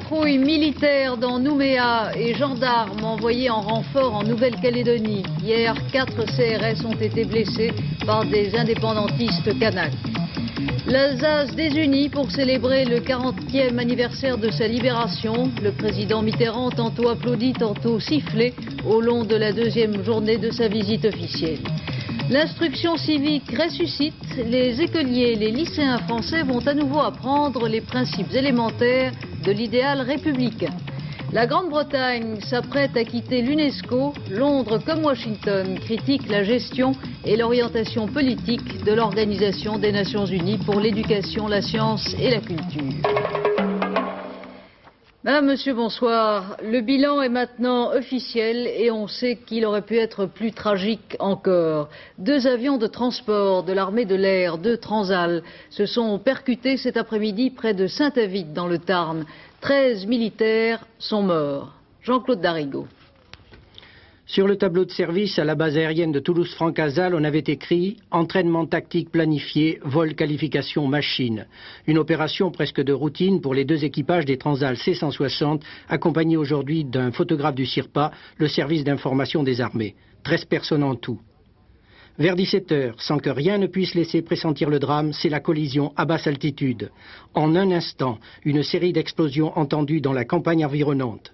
patrouilles militaires dans Nouméa et gendarmes envoyés en renfort en Nouvelle-Calédonie. Hier, 4 CRS ont été blessés par des indépendantistes kanaks. L'Alsace désunie pour célébrer le 40e anniversaire de sa libération. Le président Mitterrand tantôt applaudi, tantôt sifflé au long de la deuxième journée de sa visite officielle. L'instruction civique ressuscite. Les écoliers et les lycéens français vont à nouveau apprendre les principes élémentaires de l'idéal républicain. La Grande-Bretagne s'apprête à quitter l'UNESCO. Londres comme Washington critiquent la gestion et l'orientation politique de l'Organisation des Nations Unies pour l'éducation, la science et la culture. Madame, Monsieur, bonsoir. Le bilan est maintenant officiel et on sait qu'il aurait pu être plus tragique encore. 2 avions de transport de l'armée de l'air, 2 Transal, se sont percutés cet après-midi près de Saint-Avit dans le Tarn. 13 militaires sont morts. Jean-Claude Darigo. Sur le tableau de service à la base aérienne de Toulouse-Francazal, on avait écrit « Entraînement tactique planifié, vol qualification machine ». Une opération presque de routine pour les 2 équipages des Transal C-160, accompagnés aujourd'hui d'un photographe du CIRPA, le service d'information des armées. 13 personnes en tout. Vers 17 h, sans que rien ne puisse laisser pressentir le drame, c'est la collision à basse altitude. En un instant, une série d'explosions entendues dans la campagne environnante.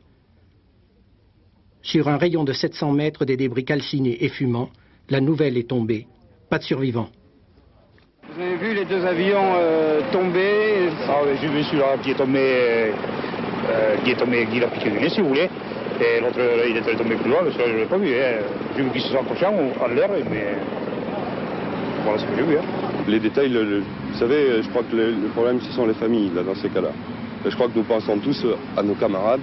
Sur un rayon de 700 mètres, des débris calcinés et fumants, la nouvelle est tombée. Pas de survivants. Vous avez vu les 2 avions tomber? Ah oui, j'ai vu celui-là qui est tombé, qui l'a piqué du nez, si vous voulez. Et l'autre, il était tombé plus loin, parce que je ne l'ai pas vu. J'ai vu qu'il se s'accrochait à l'heure, mais voilà ce que j'ai vu. Les détails, vous savez, je crois que le problème, ce sont les familles, là, dans ces cas-là. Je crois que nous pensons tous à nos camarades.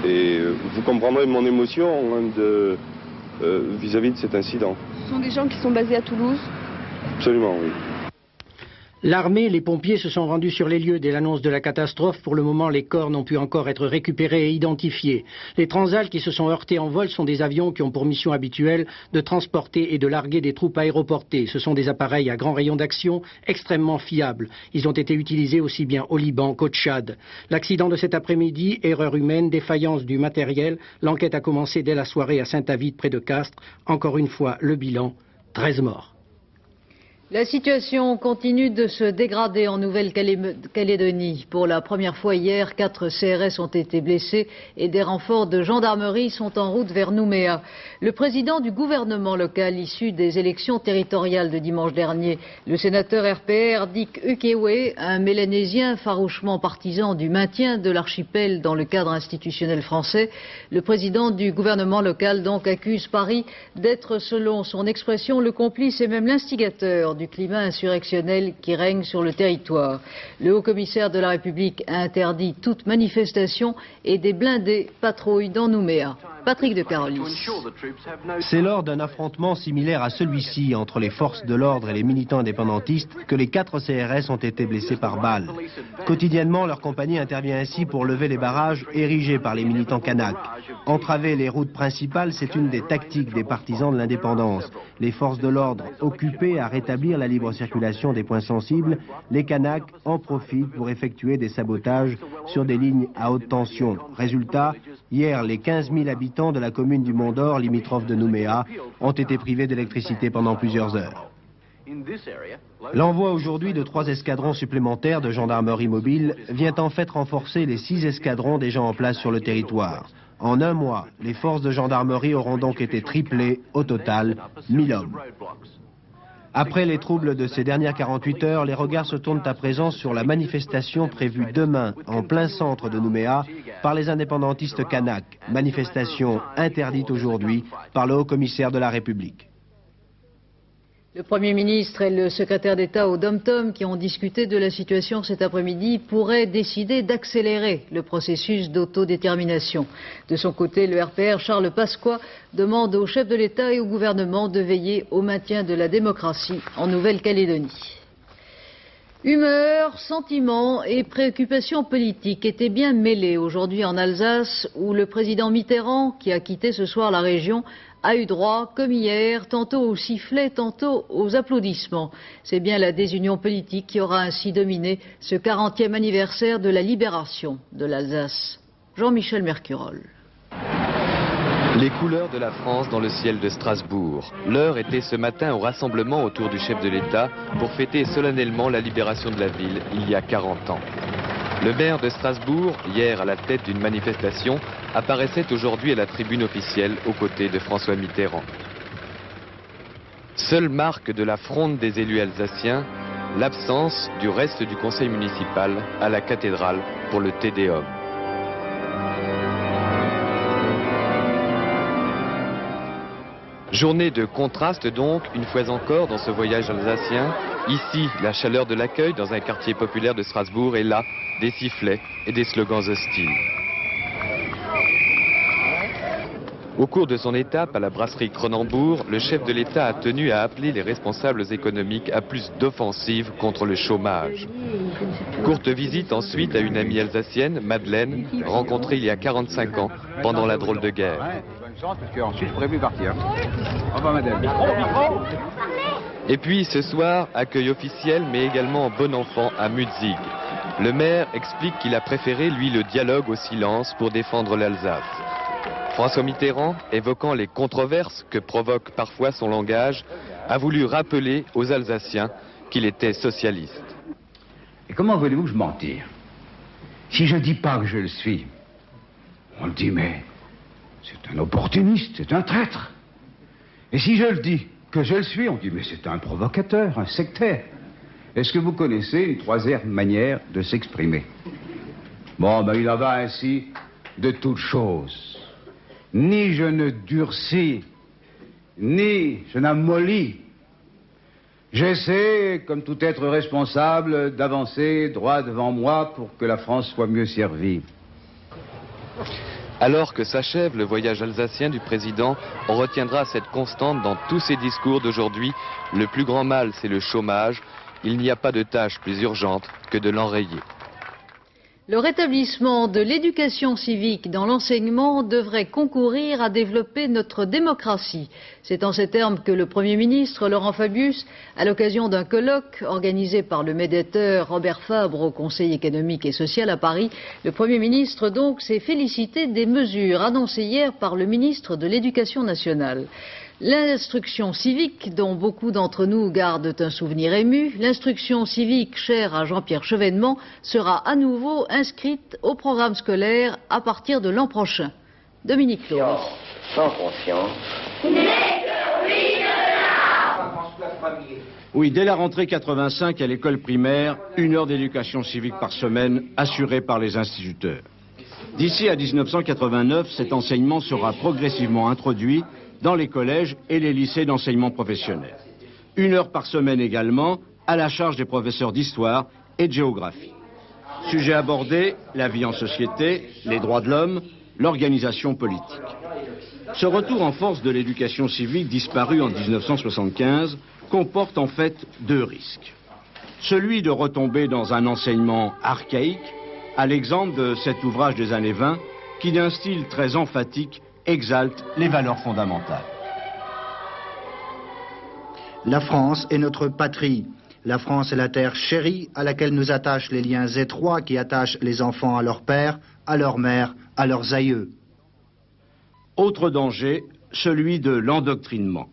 Et vous comprendrez mon émotion vis-à-vis de cet incident. Ce sont des gens qui sont basés à Toulouse? Absolument, oui. L'armée et les pompiers se sont rendus sur les lieux dès l'annonce de la catastrophe. Pour le moment, les corps n'ont pu encore être récupérés et identifiés. Les Transal qui se sont heurtés en vol sont des avions qui ont pour mission habituelle de transporter et de larguer des troupes aéroportées. Ce sont des appareils à grand rayon d'action extrêmement fiables. Ils ont été utilisés aussi bien au Liban qu'au Tchad. L'accident de cet après-midi, erreur humaine, défaillance du matériel. L'enquête a commencé dès la soirée à Saint-Avit près de Castres. Encore une fois, le bilan, 13 morts. La situation continue de se dégrader en Nouvelle-Calédonie. Pour la première fois hier, 4 CRS ont été blessés et des renforts de gendarmerie sont en route vers Nouméa. Le président du gouvernement local issu des élections territoriales de dimanche dernier, le sénateur RPR Dick Ukewe, un Mélanésien farouchement partisan du maintien de l'archipel dans le cadre institutionnel français, le président du gouvernement local donc accuse Paris d'être, selon son expression, le complice et même l'instigateur du climat insurrectionnel qui règne sur le territoire. Le haut-commissaire de la République a interdit toute manifestation et des blindés patrouillent dans Nouméa. Patrick de Carolis. C'est lors d'un affrontement similaire à celui-ci entre les forces de l'ordre et les militants indépendantistes que les 4 CRS ont été blessés par balles. Quotidiennement, leur compagnie intervient ainsi pour lever les barrages érigés par les militants kanaks. Entraver les routes principales, c'est une des tactiques des partisans de l'indépendance. Les forces de l'ordre occupées à rétablir la libre circulation des points sensibles, les kanaks en profitent pour effectuer des sabotages sur des lignes à haute tension. Résultat, hier, les 15 000 habitants de la commune du Mont-d'Or, limitrophe de Nouméa, ont été privés d'électricité pendant plusieurs heures. L'envoi aujourd'hui de 3 escadrons supplémentaires de gendarmerie mobile vient en fait renforcer les 6 escadrons déjà en place sur le territoire. En un mois, les forces de gendarmerie auront donc été triplées, au total 1000 hommes. Après les troubles de ces dernières 48 heures, les regards se tournent à présent sur la manifestation prévue demain en plein centre de Nouméa par les indépendantistes kanaks. Manifestation interdite aujourd'hui par le haut-commissaire de la République. Le Premier ministre et le secrétaire d'État au Dom-Tom qui ont discuté de la situation cet après-midi pourraient décider d'accélérer le processus d'autodétermination. De son côté, le RPR Charles Pasqua demande au chef de l'État et au gouvernement de veiller au maintien de la démocratie en Nouvelle-Calédonie. Humeur, sentiments et préoccupations politiques étaient bien mêlés aujourd'hui en Alsace, où le président Mitterrand, qui a quitté ce soir la région, a eu droit, comme hier, tantôt aux sifflets, tantôt aux applaudissements. C'est bien la désunion politique qui aura ainsi dominé ce 40e anniversaire de la libération de l'Alsace. Jean-Michel Mercurol. Les couleurs de la France dans le ciel de Strasbourg. L'heure était ce matin au rassemblement autour du chef de l'État pour fêter solennellement la libération de la ville il y a 40 ans. Le maire de Strasbourg, hier à la tête d'une manifestation, apparaissait aujourd'hui à la tribune officielle aux côtés de François Mitterrand. Seule marque de la fronde des élus alsaciens, l'absence du reste du conseil municipal à la cathédrale pour le Te Deum. Journée de contraste donc, une fois encore, dans ce voyage alsacien. Ici, la chaleur de l'accueil dans un quartier populaire de Strasbourg, et là, des sifflets et des slogans hostiles. Au cours de son étape à la brasserie Cronenbourg, le chef de l'État a tenu à appeler les responsables économiques à plus d'offensive contre le chômage. Courte visite ensuite à une amie alsacienne, Madeleine, rencontrée il y a 45 ans pendant la drôle de guerre. Parce qu'ensuite, je pourrais plus partir. Au revoir, madame. Et puis ce soir, accueil officiel mais également en bon enfant à Mutzig. Le maire explique qu'il a préféré, lui, le dialogue au silence pour défendre l'Alsace. François Mitterrand, évoquant les controverses que provoque parfois son langage, a voulu rappeler aux Alsaciens qu'il était socialiste. Et comment voulez-vous que je m'en tire? Si je dis pas que je le suis, on le dit, mais c'est un opportuniste, c'est un traître. Et si je le dis que je le suis, on dit, mais c'est un provocateur, un sectaire. Est-ce que vous connaissez une troisième manière de s'exprimer? Bon, ben il en va ainsi de toutes choses. Ni je ne durcis, ni je n'amollis. J'essaie, comme tout être responsable, d'avancer droit devant moi pour que la France soit mieux servie. Alors que s'achève le voyage alsacien du président, on retiendra cette constante dans tous ses discours d'aujourd'hui. Le plus grand mal, c'est le chômage. Il n'y a pas de tâche plus urgente que de l'enrayer. Le rétablissement de l'éducation civique dans l'enseignement devrait concourir à développer notre démocratie. C'est en ces termes que le Premier ministre Laurent Fabius, à l'occasion d'un colloque organisé par le médiateur Robert Fabre au Conseil économique et social à Paris, le Premier ministre donc s'est félicité des mesures annoncées hier par le ministre de l'Éducation nationale. L'instruction civique, dont beaucoup d'entre nous gardent un souvenir ému, l'instruction civique chère à Jean-Pierre Chevènement, sera à nouveau inscrite au programme scolaire à partir de l'an prochain. Dominique Loris. Sans conscience. Oui, dès la rentrée 85 à l'école primaire, 1 heure d'éducation civique par semaine assurée par les instituteurs. D'ici à 1989, cet enseignement sera progressivement introduit dans les collèges et les lycées d'enseignement professionnel. 1 heure par semaine également, à la charge des professeurs d'histoire et de géographie. Sujet abordé, la vie en société, les droits de l'homme, l'organisation politique. Ce retour en force de l'éducation civique disparu en 1975 comporte en fait 2 risques. Celui de retomber dans un enseignement archaïque, à l'exemple de cet ouvrage des années 20, qui d'un style très emphatique exalte les valeurs fondamentales. La France est notre patrie. La France est la terre chérie à laquelle nous attachent les liens étroits qui attachent les enfants à leur père, à leur mère, à leurs aïeux. Autre danger, celui de l'endoctrinement.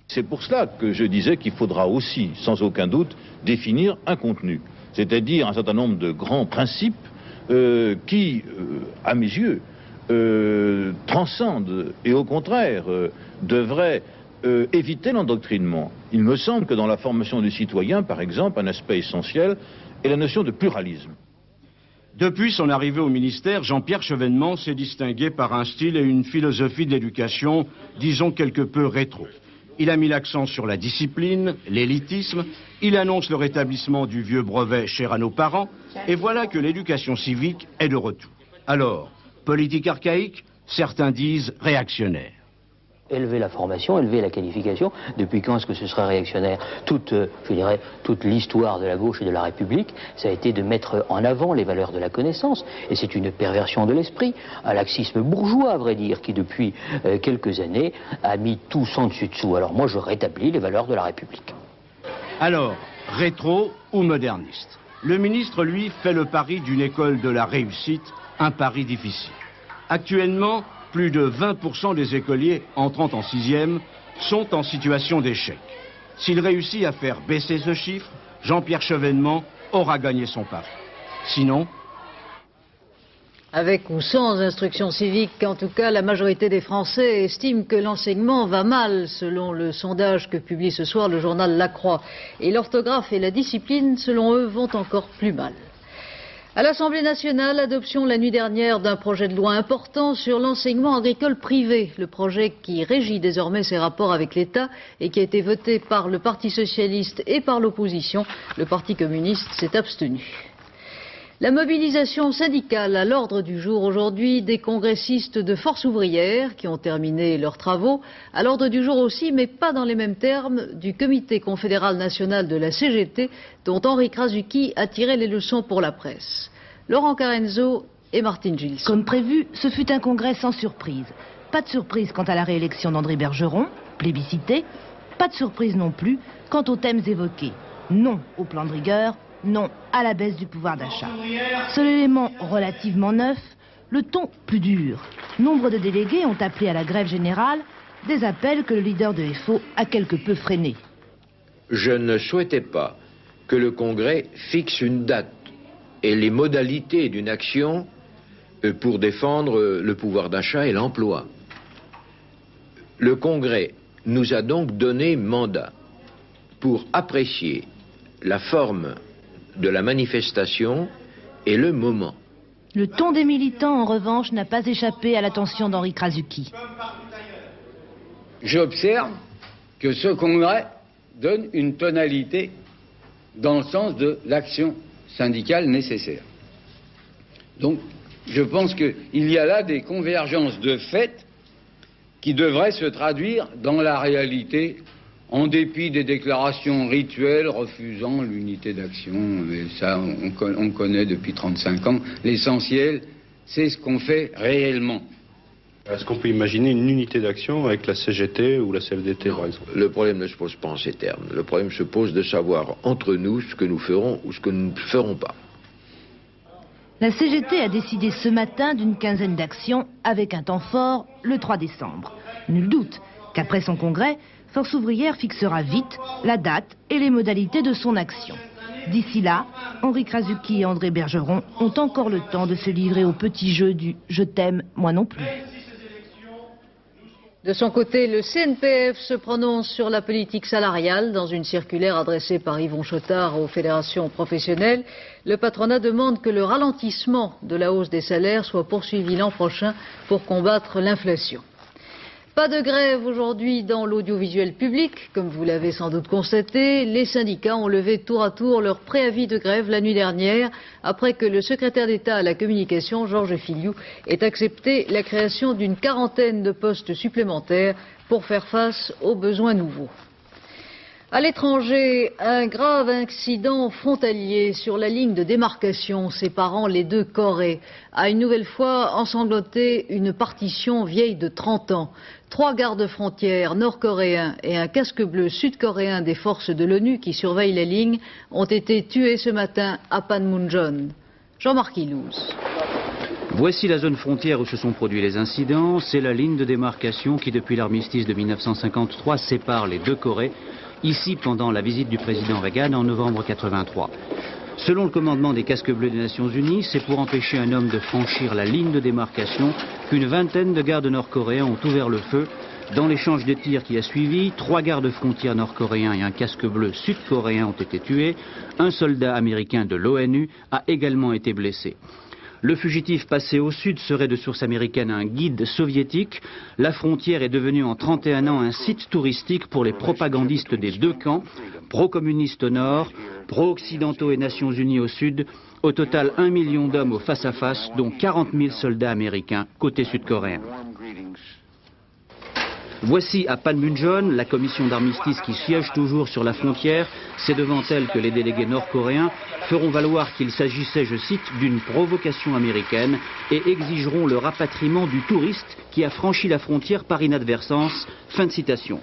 C'est pour cela que je disais qu'il faudra aussi, sans aucun doute, définir un contenu. C'est-à-dire un certain nombre de grands principes qui, à mes yeux, transcendent et au contraire devraient éviter l'endoctrinement. Il me semble que dans la formation du citoyen, par exemple, un aspect essentiel est la notion de pluralisme. Depuis son arrivée au ministère, Jean-Pierre Chevènement s'est distingué par un style et une philosophie d'éducation, disons quelque peu rétro. Il a mis l'accent sur la discipline, l'élitisme, il annonce le rétablissement du vieux brevet cher à nos parents, et voilà que l'éducation civique est de retour. Alors, politique archaïque, certains disent réactionnaire. élever la formation, élever la qualification. Depuis quand est-ce que ce serait réactionnaire? Je dirais, toute l'histoire de la gauche et de la République, ça a été de mettre en avant les valeurs de la connaissance. Et c'est une perversion de l'esprit, un laxisme bourgeois, à vrai dire, qui depuis quelques années a mis tout sans dessus-dessous. Alors moi, je rétablis les valeurs de la République. Alors, rétro ou moderniste? Le ministre, lui, fait le pari d'une école de la réussite, un pari difficile. Actuellement, plus de 20% des écoliers entrant en 6e sont en situation d'échec. S'il réussit à faire baisser ce chiffre, Jean-Pierre Chevènement aura gagné son pari. Sinon... Avec ou sans instruction civique, en tout cas, la majorité des Français estiment que l'enseignement va mal, selon le sondage que publie ce soir le journal La Croix. Et l'orthographe et la discipline, selon eux, vont encore plus mal. À l'Assemblée nationale, adoption la nuit dernière d'un projet de loi important sur l'enseignement agricole privé, le projet qui régit désormais ses rapports avec l'État et qui a été voté par le Parti socialiste et par l'opposition. Le Parti communiste s'est abstenu. La mobilisation syndicale à l'ordre du jour aujourd'hui des congressistes de Force ouvrière qui ont terminé leurs travaux, à l'ordre du jour aussi, mais pas dans les mêmes termes, du Comité confédéral national de la CGT dont Henri Krasuki a tiré les leçons pour la presse. Laurent Carenzo et Martine Gilles. Comme prévu, ce fut un congrès sans surprise. Pas de surprise quant à la réélection d'André Bergeron, plébiscité. Pas de surprise non plus quant aux thèmes évoqués. Non au plan de rigueur. Non à la baisse du pouvoir d'achat. Seul élément relativement neuf, le ton plus dur. Nombre de délégués ont appelé à la grève générale, des appels que le leader de FO a quelque peu freinés. Je ne souhaitais pas que le Congrès fixe une date et les modalités d'une action pour défendre le pouvoir d'achat et l'emploi. Le Congrès nous a donc donné mandat pour apprécier la forme de la manifestation et le moment. Le ton des militants, en revanche, n'a pas échappé à l'attention d'Henri Krasuki. J'observe que ce congrès donne une tonalité dans le sens de l'action syndicale nécessaire. Donc, je pense qu'il y a là des convergences de fait qui devraient se traduire dans la réalité, en dépit des déclarations rituelles refusant l'unité d'action. Mais ça, on connaît depuis 35 ans. L'essentiel, c'est ce qu'on fait réellement. Est-ce qu'on peut imaginer une unité d'action avec la CGT ou la CFDT, par exemple? Le problème ne se pose pas en ces termes. Le problème se pose de savoir entre nous ce que nous ferons ou ce que nous ne ferons pas. La CGT a décidé ce matin d'une quinzaine d'actions avec un temps fort le 3 décembre. Nul doute qu'après son congrès, Force ouvrière fixera vite la date et les modalités de son action. D'ici là, Henri Krasuki et André Bergeron ont encore le temps de se livrer au petit jeu du « je t'aime, moi non plus ». De son côté, le CNPF se prononce sur la politique salariale dans une circulaire adressée par Yvon Chotard aux fédérations professionnelles. Le patronat demande que le ralentissement de la hausse des salaires soit poursuivi l'an prochain pour combattre l'inflation. Pas de grève aujourd'hui dans l'audiovisuel public, comme vous l'avez sans doute constaté. Les syndicats ont levé tour à tour leur préavis de grève la nuit dernière, après que le secrétaire d'État à la communication, Georges Filiou, ait accepté la création d'une quarantaine de postes supplémentaires pour faire face aux besoins nouveaux. À l'étranger, un grave accident frontalier sur la ligne de démarcation séparant les deux Corées a une nouvelle fois ensanglanté une partition vieille de 30 ans. 3 gardes-frontières nord-coréens et un casque bleu sud-coréen des forces de l'ONU qui surveillent la ligne ont été tués ce matin à Panmunjom. Jean-Marc Ilouz. Voici la zone frontière où se sont produits les incidents. C'est la ligne de démarcation qui, depuis l'armistice de 1953, sépare les deux Corées. Ici, pendant la visite du président Reagan en novembre 1983. Selon le commandement des casques bleus des Nations Unies, c'est pour empêcher un homme de franchir la ligne de démarcation qu'une vingtaine de gardes nord-coréens ont ouvert le feu. Dans l'échange de tirs qui a suivi, 3 gardes frontières nord-coréens et un casque bleu sud-coréen ont été tués. Un soldat américain de l'ONU a également été blessé. Le fugitif passé au sud serait de source américaine un guide soviétique. La frontière est devenue en 31 ans un site touristique pour les propagandistes des deux camps, pro-communistes au nord, pro-occidentaux et Nations Unies au sud. Au total, 1 million d'hommes au face-à-face, dont 40 000 soldats américains côté sud-coréen. Voici à Panmunjom la commission d'armistice qui siège toujours sur la frontière. C'est devant elle que les délégués nord-coréens feront valoir qu'il s'agissait, je cite, d'une provocation américaine et exigeront le rapatriement du touriste qui a franchi la frontière par inadvertance. Fin de citation.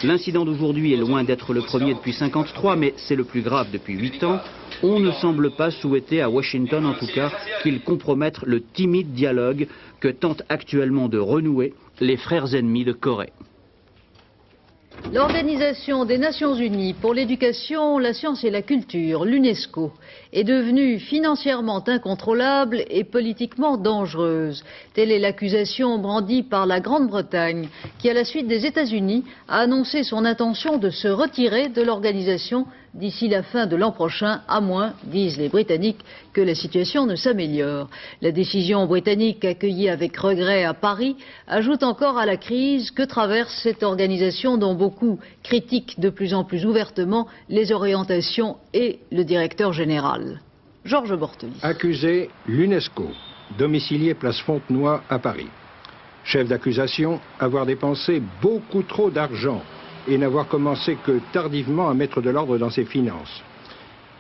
L'incident d'aujourd'hui est loin d'être le premier depuis 1953, mais c'est le plus grave depuis 8 ans. On ne semble pas souhaiter, à Washington en tout cas, qu'il compromette le timide dialogue que tentent actuellement de renouer les frères ennemis de Corée. L'Organisation des Nations Unies pour l'éducation, la science et la culture, l'UNESCO, est devenue financièrement incontrôlable et politiquement dangereuse. Telle est l'accusation brandie par la Grande-Bretagne, qui, à la suite des États-Unis, a annoncé son intention de se retirer de l'organisation d'ici la fin de l'an prochain, à moins, disent les Britanniques, que la situation ne s'améliore. La décision britannique, accueillie avec regret à Paris, ajoute encore à la crise que traverse cette organisation dont beaucoup critiquent de plus en plus ouvertement les orientations et le directeur général. Georges Bortelis. Accusé, l'UNESCO, domicilié place Fontenoy à Paris. Chef d'accusation, avoir dépensé beaucoup trop d'argent et n'avoir commencé que tardivement à mettre de l'ordre dans ses finances.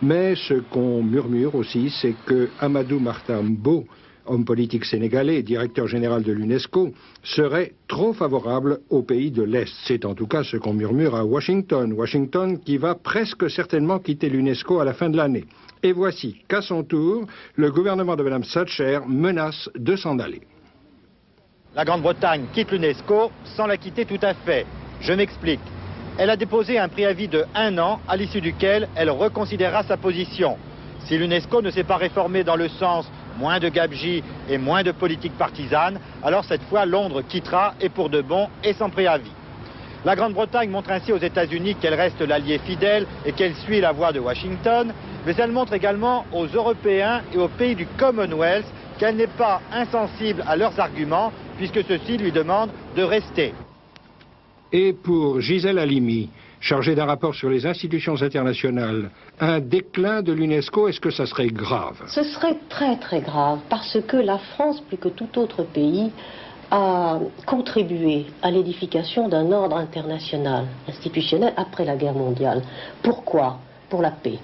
Mais ce qu'on murmure aussi, c'est que Amadou Mahtar Mbow, homme politique sénégalais, directeur général de l'UNESCO, serait trop favorable aux pays de l'Est. C'est en tout cas ce qu'on murmure à Washington. Washington qui va presque certainement quitter l'UNESCO à la fin de l'année. Et voici qu'à son tour, le gouvernement de Mme Thatcher menace de s'en aller. La Grande-Bretagne quitte l'UNESCO sans la quitter tout à fait. Je m'explique. Elle a déposé un préavis de 1 an, à l'issue duquel elle reconsidérera sa position. Si l'UNESCO ne s'est pas réformé dans le sens moins de gabegie et moins de politique partisane, alors cette fois Londres quittera, et pour de bon, et sans préavis. La Grande-Bretagne montre ainsi aux États-Unis qu'elle reste l'allié fidèle et qu'elle suit la voie de Washington, mais elle montre également aux Européens et aux pays du Commonwealth qu'elle n'est pas insensible à leurs arguments, puisque ceux-ci lui demandent de rester. Et pour Gisèle Halimi, chargée d'un rapport sur les institutions internationales, un déclin de l'UNESCO, est-ce que ça serait grave? Ce serait très très grave, parce que la France, plus que tout autre pays, a contribué à l'édification d'un ordre international, institutionnel, après la guerre mondiale. Pourquoi? Pour la paix.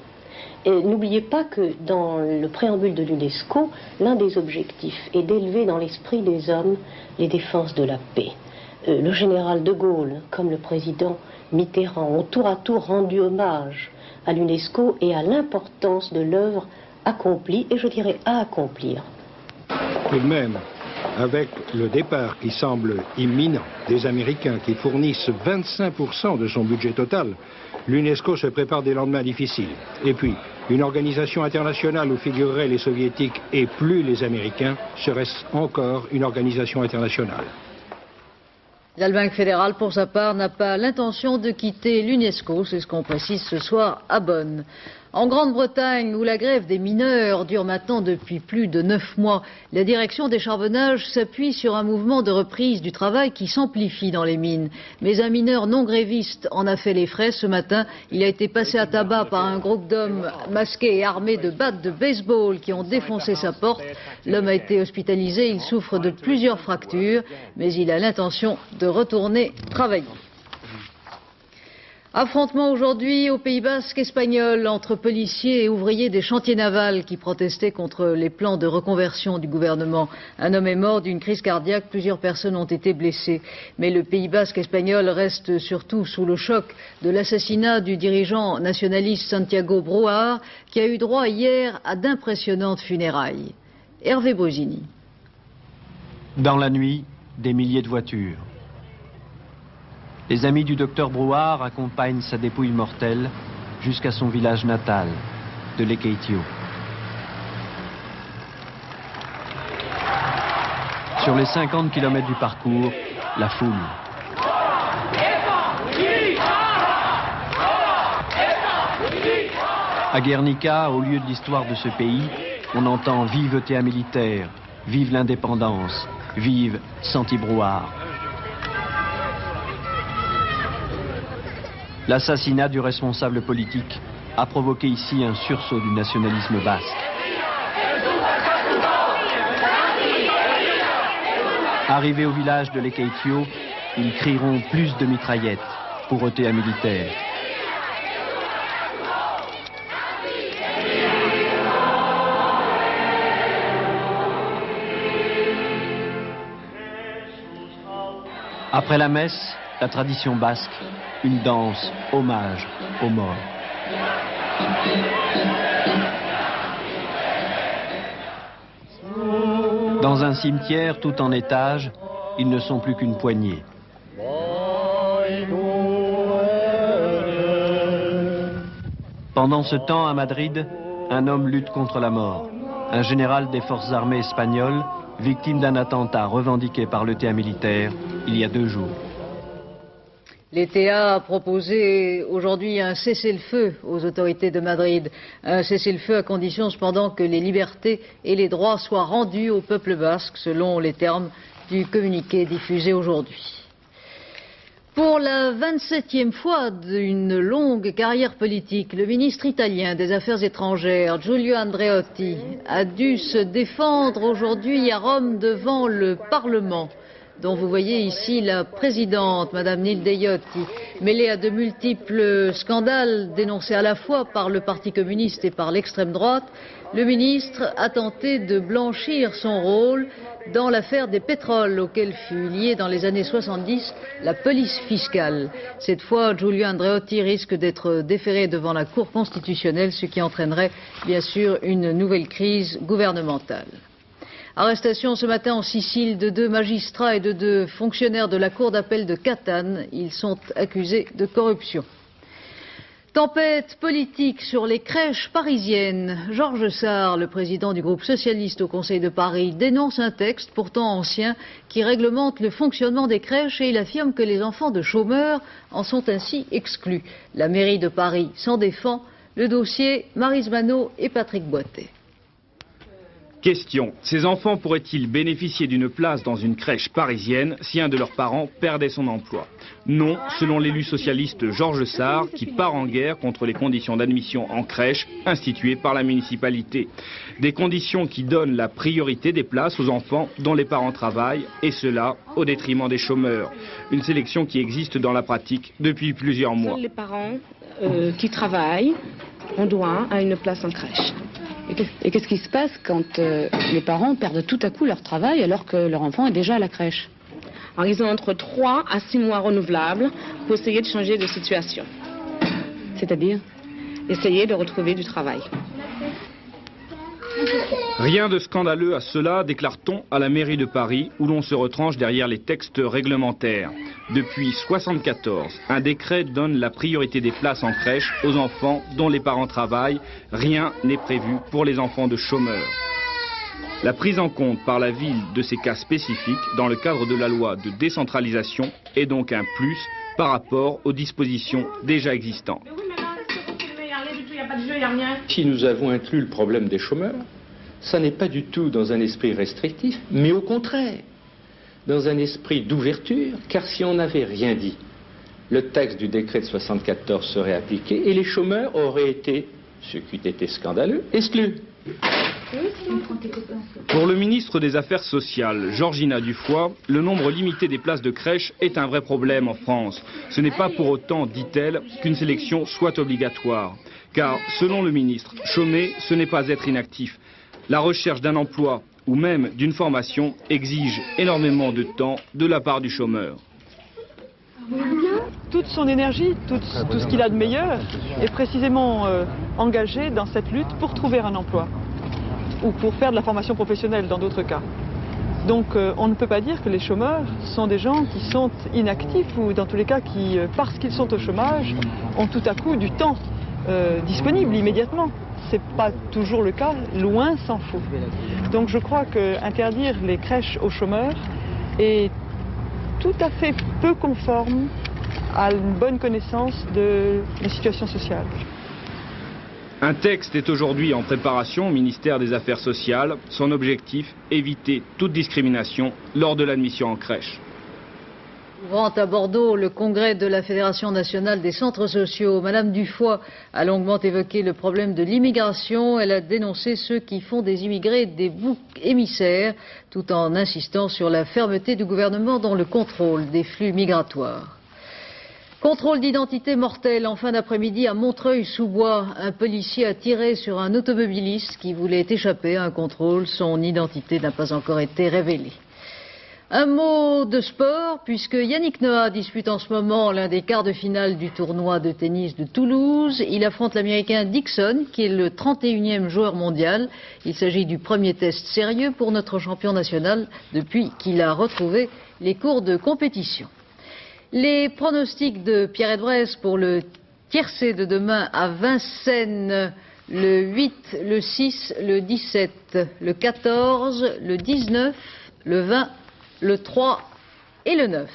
Et n'oubliez pas que dans le préambule de l'UNESCO, l'un des objectifs est d'élever dans l'esprit des hommes les défenses de la paix. Le général de Gaulle, comme le président Mitterrand, ont tour à tour rendu hommage à l'UNESCO et à l'importance de l'œuvre accomplie, et je dirais à accomplir. Tout de même, avec le départ qui semble imminent des Américains qui fournissent 25% de son budget total, l'UNESCO se prépare des lendemains difficiles. Et puis, une organisation internationale où figureraient les Soviétiques et plus les Américains serait-ce encore une organisation internationale? L'Allemagne fédérale, pour sa part, n'a pas l'intention de quitter l'UNESCO, c'est ce qu'on précise ce soir à Bonn. En Grande-Bretagne, où la grève des mineurs dure maintenant depuis plus de 9 mois, la direction des charbonnages s'appuie sur un mouvement de reprise du travail qui s'amplifie dans les mines. Mais un mineur non gréviste en a fait les frais ce matin. Il a été passé à tabac par un groupe d'hommes masqués et armés de battes de baseball qui ont défoncé sa porte. L'homme a été hospitalisé, il souffre de plusieurs fractures, mais il a l'intention de retourner travailler. Affrontement aujourd'hui au Pays basque espagnol entre policiers et ouvriers des chantiers navals qui protestaient contre les plans de reconversion du gouvernement. Un homme est mort d'une crise cardiaque, plusieurs personnes ont été blessées. Mais le Pays basque espagnol reste surtout sous le choc de l'assassinat du dirigeant nationaliste Santiago Brouard, qui a eu droit hier à d'impressionnantes funérailles. Hervé Brusini. Dans la nuit, des milliers de voitures. Les amis du docteur Brouard accompagnent sa dépouille mortelle jusqu'à son village natal, de Lekeitio. Sur les 50 km du parcours, la foule. À Guernica, au lieu de l'histoire de ce pays, on entend « Vive Théa militaire »,« Vive l'indépendance »,« Vive Santi Brouard ». L'assassinat du responsable politique a provoqué ici un sursaut du nationalisme basque. Arrivé au village de Lekeitio, Ils crieront plus de mitraillettes pour ôter un militaire. Après la messe, la tradition basque, une danse, hommage aux morts. Dans un cimetière tout en étage, ils ne sont plus qu'une poignée. Pendant ce temps, à Madrid, un homme lutte contre la mort. Un général des forces armées espagnoles, victime d'un attentat revendiqué par l'ETA militaire il y a 2 jours. L'ETA a proposé aujourd'hui un cessez-le-feu aux autorités de Madrid. Un cessez-le-feu à condition cependant que les libertés et les droits soient rendus au peuple basque, selon les termes du communiqué diffusé aujourd'hui. Pour la 27e fois d'une longue carrière politique, le ministre italien des Affaires étrangères, Giulio Andreotti, a dû se défendre aujourd'hui à Rome devant le Parlement, dont vous voyez ici la présidente, Madame Nilde Iotti, mêlée à de multiples scandales dénoncés à la fois par le Parti communiste et par l'extrême droite. Le ministre a tenté de blanchir son rôle dans l'affaire des pétroles auquel fut liée dans les années 70 la police fiscale. Cette fois, Giulio Andreotti risque d'être déféré devant la Cour constitutionnelle, ce qui entraînerait bien sûr une nouvelle crise gouvernementale. Arrestation ce matin en Sicile de 2 magistrats et de 2 fonctionnaires de la Cour d'appel de Catane. Ils sont accusés de corruption. Tempête politique sur les crèches parisiennes. Georges Sarr, le président du groupe socialiste au Conseil de Paris, dénonce un texte pourtant ancien qui réglemente le fonctionnement des crèches et il affirme que les enfants de chômeurs en sont ainsi exclus. La mairie de Paris s'en défend. Le dossier, Maryse Manot et Patrick Boité. Question. Ces enfants pourraient-ils bénéficier d'une place dans une crèche parisienne si un de leurs parents perdait son emploi? Non, selon l'élu socialiste Georges Sarr, qui part en guerre contre les conditions d'admission en crèche instituées par la municipalité. Des conditions qui donnent la priorité des places aux enfants dont les parents travaillent, et cela au détriment des chômeurs. Une sélection qui existe dans la pratique depuis plusieurs mois. Seuls les parents qui travaillent ont droit à une place en crèche. Et qu'est-ce qui se passe quand les parents perdent tout à coup leur travail alors que leur enfant est déjà à la crèche? Alors, ils ont entre 3 à 6 mois renouvelables pour essayer de changer de situation. C'est-à-dire? Essayer de retrouver du travail. Rien de scandaleux à cela, déclare-t-on à la mairie de Paris, où l'on se retranche derrière les textes réglementaires. Depuis 1974, un décret donne la priorité des places en crèche aux enfants dont les parents travaillent. Rien n'est prévu pour les enfants de chômeurs. La prise en compte par la ville de ces cas spécifiques dans le cadre de la loi de décentralisation est donc un plus par rapport aux dispositions déjà existantes. Si nous avons inclus le problème des chômeurs, ça n'est pas du tout dans un esprit restrictif, mais au contraire, dans un esprit d'ouverture, car si on n'avait rien dit, le texte du décret de 1974 serait appliqué et les chômeurs auraient été, ce qui eût été scandaleux, exclus. Pour le ministre des Affaires sociales, Georgina Dufoy, le nombre limité des places de crèche est un vrai problème en France. Ce n'est pas pour autant, dit-elle, qu'une sélection soit obligatoire. Car, selon le ministre, chômer, ce n'est pas être inactif. La recherche d'un emploi ou même d'une formation exige énormément de temps de la part du chômeur. Toute son énergie, tout ce qu'il a de meilleur est précisément engagé dans cette lutte pour trouver un emploi ou pour faire de la formation professionnelle dans d'autres cas. Donc on ne peut pas dire que les chômeurs sont des gens qui sont inactifs ou dans tous les cas qui, parce qu'ils sont au chômage, ont tout à coup du temps disponible immédiatement. Ce n'est pas toujours le cas, loin s'en faut. Donc je crois qu'interdire les crèches aux chômeurs est tout à fait peu conforme à une bonne connaissance de la situation sociale. Un texte est aujourd'hui en préparation au ministère des Affaires sociales. Son objectif, éviter toute discrimination lors de l'admission en crèche. Ouvrant à Bordeaux le congrès de la Fédération nationale des centres sociaux, Madame Dufoy a longuement évoqué le problème de l'immigration. Elle a dénoncé ceux qui font des immigrés des boucs émissaires, tout en insistant sur la fermeté du gouvernement dans le contrôle des flux migratoires. Contrôle d'identité mortel en fin d'après-midi à Montreuil-sous-Bois. Un policier a tiré sur un automobiliste qui voulait échapper à un contrôle. Son identité n'a pas encore été révélée. Un mot de sport, puisque Yannick Noah dispute en ce moment l'un des quarts de finale du tournoi de tennis de Toulouse. Il affronte l'Américain Dixon, qui est le 31e joueur mondial. Il s'agit du premier test sérieux pour notre champion national depuis qu'il a retrouvé les cours de compétition. Les pronostics de Pierre Edbresse pour le tiercé de demain à Vincennes, le 8, le 6, le 17, le 14, le 19, le 20, le 3 et le 9.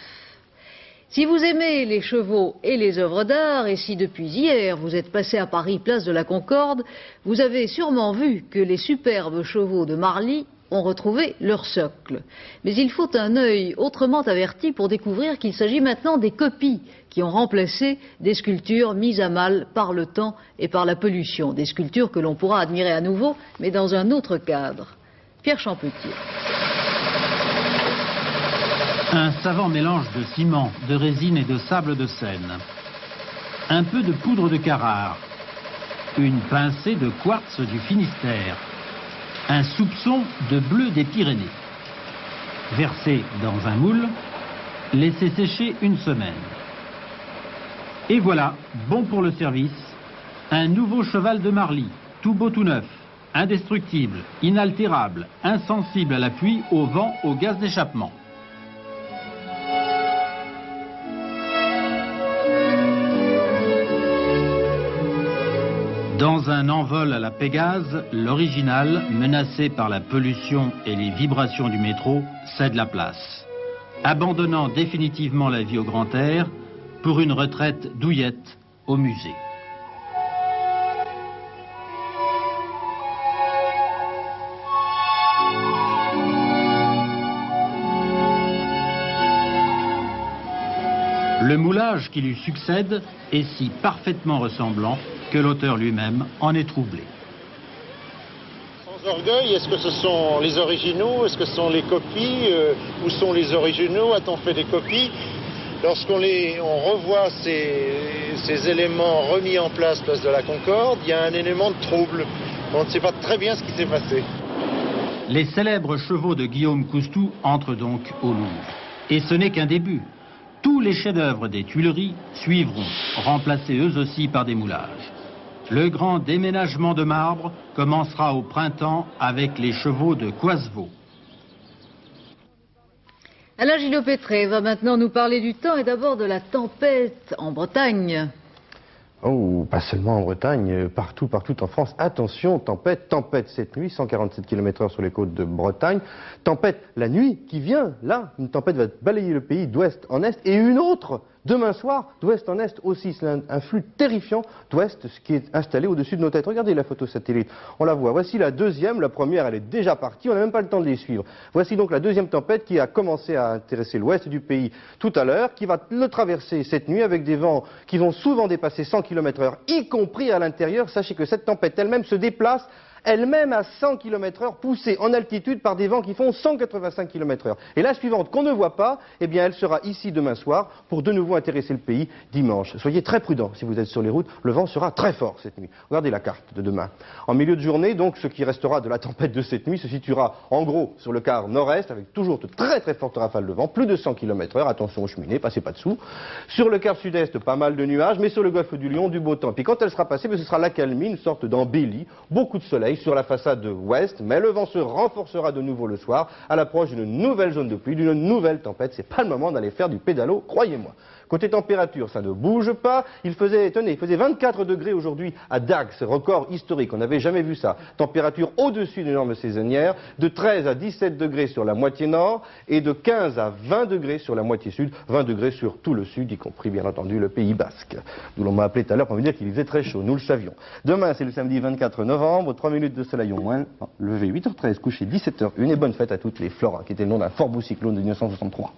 Si vous aimez les chevaux et les œuvres d'art, et si depuis hier vous êtes passé à Paris, place de la Concorde, vous avez sûrement vu que les superbes chevaux de Marly ont retrouvé leur socle. Mais il faut un œil autrement averti pour découvrir qu'il s'agit maintenant des copies qui ont remplacé des sculptures mises à mal par le temps et par la pollution. Des sculptures que l'on pourra admirer à nouveau, mais dans un autre cadre. Pierre Champetier. Un savant mélange de ciment, de résine et de sable de Seine. Un peu de poudre de Carrare. Une pincée de quartz du Finistère. Un soupçon de bleu des Pyrénées. Versé dans un moule, laissé sécher une semaine. Et voilà, bon pour le service, un nouveau cheval de Marly, tout beau tout neuf, indestructible, inaltérable, insensible à la pluie, au vent, au gaz d'échappement. Dans un envol à la Pégase, l'original, menacé par la pollution et les vibrations du métro, cède la place, abandonnant définitivement la vie au grand air pour une retraite douillette au musée. Le moulage qui lui succède est si parfaitement ressemblant que l'auteur lui-même en est troublé. Sans orgueil, est-ce que ce sont les originaux? Est-ce que ce sont les copies? Où sont les originaux? A-t-on fait des copies? Lorsqu'on revoit ces éléments remis en place de la Concorde, il y a un élément de trouble. On ne sait pas très bien ce qui s'est passé. Les célèbres chevaux de Guillaume Coustou entrent donc au Louvre. Et ce n'est qu'un début. Tous les chefs-d'œuvre des Tuileries suivront, remplacés eux aussi par des moulages. Le grand déménagement de marbre commencera au printemps avec les chevaux de Coisevaux. Alain Gillot-Pétré va maintenant nous parler du temps et d'abord de la tempête en Bretagne. Oh, pas seulement en Bretagne, partout en France. Attention, tempête cette nuit, 147 km/h sur les côtes de Bretagne. Tempête la nuit qui vient, là, une tempête va balayer le pays d'ouest en est et une autre demain soir d'ouest en est aussi. C'est un flux terrifiant d'ouest qui est installé au-dessus de nos têtes. Regardez la photo satellite, on la voit. Voici la deuxième, la première elle est déjà partie, on n'a même pas le temps de les suivre. Voici donc la deuxième tempête qui a commencé à intéresser l'ouest du pays tout à l'heure, qui va le traverser cette nuit avec des vents qui vont souvent dépasser 100 km/h, y compris à l'intérieur. Sachez que cette tempête elle-même se déplace elle-même à 100 km/h, poussée en altitude par des vents qui font 185 km/h. Et la suivante, qu'on ne voit pas, eh bien, elle sera ici demain soir pour de nouveau intéresser le pays dimanche. Soyez très prudents si vous êtes sur les routes, le vent sera très fort cette nuit. Regardez la carte de demain. En milieu de journée, donc, ce qui restera de la tempête de cette nuit se situera en gros sur le quart nord-est, avec toujours de très très fortes rafales de vent, plus de 100 km/h, attention aux cheminées, passez pas dessous. Sur le quart sud-est, pas mal de nuages, mais sur le golfe du Lion, du beau temps. Puis quand elle sera passée, ce sera l'accalmie, une sorte d'embellie, beaucoup de soleil sur la façade ouest, mais le vent se renforcera de nouveau le soir à l'approche d'une nouvelle zone de pluie, d'une nouvelle tempête. C'est pas le moment d'aller faire du pédalo, croyez-moi. Côté température, ça ne bouge pas. Il faisait 24 degrés aujourd'hui à Dax, record historique, on n'avait jamais vu ça. Température au-dessus des normes saisonnières, de 13 à 17 degrés sur la moitié nord et de 15 à 20 degrés sur la moitié sud, 20 degrés sur tout le sud, y compris bien entendu le Pays Basque. D'où l'on m'a appelé tout à l'heure pour me dire qu'il faisait très chaud, nous le savions. Demain, c'est le samedi 24 novembre, 3 minutes de soleil au moins, levé 8h13, couché 17h01 et bonne fête à toutes les Flora, qui était le nom d'un fort beau cyclone de 1963.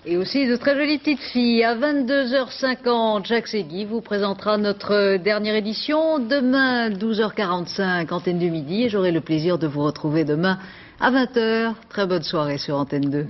Et aussi de très jolies petites filles. À 22h50, Jacques Segui vous présentera notre dernière édition. Demain, 12h45, Antenne 2 midi. Et j'aurai le plaisir de vous retrouver demain à 20h. Très bonne soirée sur Antenne 2.